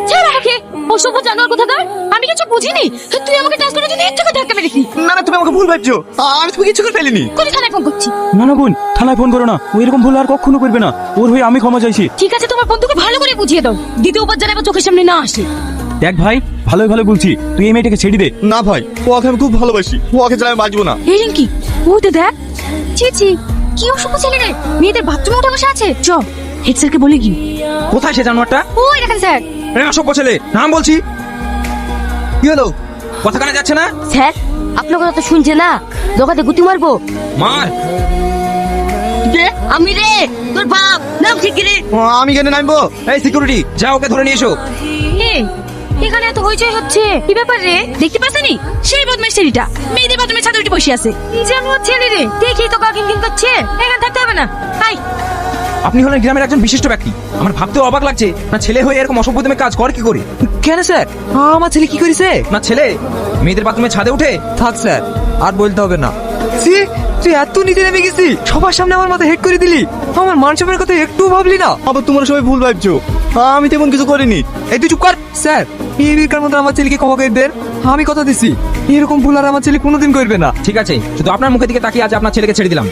ছেড়ে আমাকে, অসভ্য জানোয়ার কোথাকার। আমি কিছু বুঝিনি, তুই আমাকে টাচ করার জন্য ইচ্ছে করে ধাক্কা মেরেছিস। না না, তুমি আমাকে ভুল ভাবছো, আমি তোমাকে ইচ্ছে করে ফেলিনি। কোন থানায় ফোন করছি? না না বোন, থানায় ফোন করো না, ও এরকম ভুল আর কখনো করবে না। ওর হয়ে আমি ক্ষমা চাইছি। ঠিক আছে, তোমার বন্ধুকে ভালো করে বুঝিয়ে দাও, দ্বিতীয়বার যেন আমার চোখের সামনে না আসে। দেখ ভাই, ভালোই ভালো বলছি, তুই এই মেয়েটাকে ছেড়ে দে। না ভাই, ওকে আমি খুব ভালোবাসি, ওকে ছাড়া আমি বাঁচবো না। এই রিঙ্কি, ওই তো দেখ। ছি ছি, কি অসভ্য ছেলে রে, মেয়েদের বাথরুমে উঠে বসে আছে। চ, হেড স্যারকে বলে কি? কোথায় সে জানোয়ারটা? ওই দেখেন স্যার। অসভ্য ছেলে, নাম বলছি। কি হলো? কথা কানে যাচ্ছে না? স্যার, আপনার কথা তো শুনছে না, দোকানে গুতি মারবো। মার। আমি রে, তোর বাপ নাম ঠিক রে। আমি কেন নামবো? এই সিকিউরিটি, যা ওকে ধরে নিয়ে এসো। এখানে এত হইচই হচ্ছে, কি ব্যাপার রে? দেখতে পাচ্ছেনি সেই বদমাইশ ছেলেটা মেয়েদের বাথরুমে ছাদে উঠে বসে আছে। যেমন ছেলে রে, দেখি তো কাকিং কিং করছে। এখানে থাকতে হবে না, আই। আপনি হলেন গ্রামের একজন বিশিষ্ট ব্যক্তি, আমার ভাবতেও অবাক লাগছে না ছেলে হয়ে এরকম অসভ্যতমে কাজ করে কি করে। কেন স্যার, আমার ছেলে কি করেছে? না ছেলে মেয়েদের বাথরুমে ছাদে উঠে। থাক স্যার, আর বলতে হবে না। সি, তুই এত নিচে নেমে গেছি, সবার সামনে আমার মাথা হেড করে দিলি। আমার মান সম্মানের কথা একটু ভাবলি না? আবার তোমরা সবাই ভুল ভাবছো, আমি তেমন কিছু করিনি। এই তুই চুপ কর। স্যার, এই বিকার মধ্যে আমার ছেলেকে ক্ষমা করে দেন, আমি কথা দিছি এরকম ভুল আর আমার ছেলে কোনোদিন করবে না। ঠিক আছে, শুধু আপনার মুখের দিকে তাকিয়ে আজ আপনার ছেলেকে ছেড়ে দিলাম।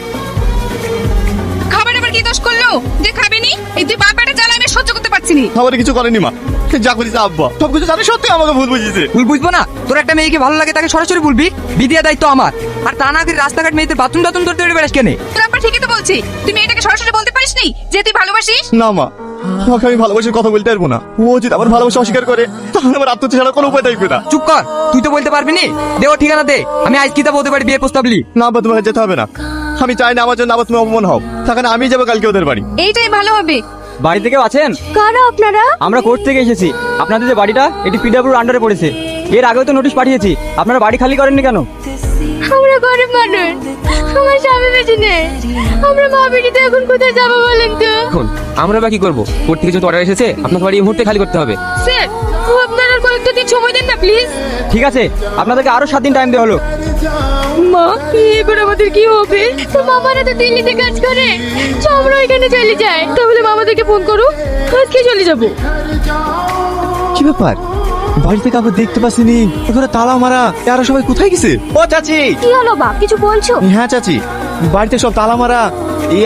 খাবার আবার কি দোষ করলো যে খাবেনি? এই তুই বাপাটা জ্বালা আমি সহ্য করতে পারছি না। খাবারে কিছু করেনি মা, যা করেছে আব্বা সবকিছু জানে, সত্যি আমাকে ভুল বুঝিয়েছে। ভুল বুঝবো না? তোর একটা মেয়েকে ভালো লাগে তাকে সরাসরি বলবি, বিদিয়া দায়িত্ব আমার। আর তা না করে রাস্তাঘাট মেয়েদের বাথরুম টাথরুম ধরতে বেড়াস কেন? তোর আব্বা ঠিকই তো বলছি, তুই মেয়েটাকে সরাসরি বলতে পারিসনি যে তুই ভালোবাসিস? না মা, ওকে আমি ভালোবাসার কথা বলতে পারবো না। ও যদি আমার ভালোবাসা অস্বীকার করে তাহলে আমার আত্মহত্যা ছাড়া কোনো উপায় থাকবে না। চুপ কর, তুই তো বলতে পারবি নি। দে ওর ঠিকানা দে, আমি আজ কিতা বলতে পারি বিয়ের প্রস্তাব লি। না আব্বা, তোমাকে যেতে হবে না। আমি চাই না আমার জন্য আবার তুমি অপমান হও, সেখানে আমি যাবো কালকে ওদের বাড়ি। এইটাই ভালো হবে। বাড়ি থেকে আছেন? কারা আপনারা? আমরা কোর্ট থেকে এসেছি। আপনাদের যে বাড়িটা এটি পিডব্লিউর আন্ডারে পড়েছে। এর আগেও তো নোটিশ পাঠিয়েছি, আপনারা বাড়ি খালি করেননি কেন? আমরা গরিব মানুষ, আমার স্বামী বেঁচে নেই, আমরা মা বেটিতে এখন কোথায় যাবো বলেন তো? এখন আমরা বা কি করবো? কোর্ট থেকে যত অর্ডার এসেছে আপনার বাড়ি এই মুহূর্তে খালি করতে হবে। স্যার, আপনারা আর কয়েকটা দিন সময় দেন না প্লিজ। ঠিক আছে, আপনাদেরকে আরো 7 দিন টাইম দেওয়া হলো। মা, এবার আমাদের কি হবে? তো মামারা তো দিল্লিতে কাজ করে, তো আমরা এখানে চলে যাই। তাহলে মামাদেরকে ফোন করো, আজকে চলে যাবো। কি ব্যাপার, বাড়ি থেকে আবার দেখতে পাচ্ছিনি, ওখানে তালা মারা, এরা সবাই কোথায় গেছে? ও চাচি। কি হলো বাপ, কিছু বলছো? হ্যাঁ চাচি, বাড়িতে সব তালা মারা,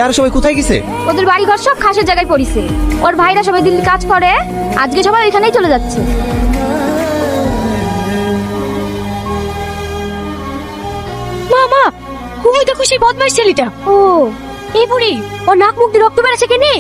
আর সবাই কোথায় গেছে? ওদের বাড়ি ঘর সব খাসের জায়গায় পড়িছে। ওর ভাইরা সবাই দিল্লি কাজ করে, আজকে সবাই এখানেই চলে যাচ্ছে। মামা, ওই দেখো সেই বদমাইশ ছেলেটা। ও, এই বুড়ি, ওর নাক মুখ দিয়ে রক্ত বেরোছে কেনে?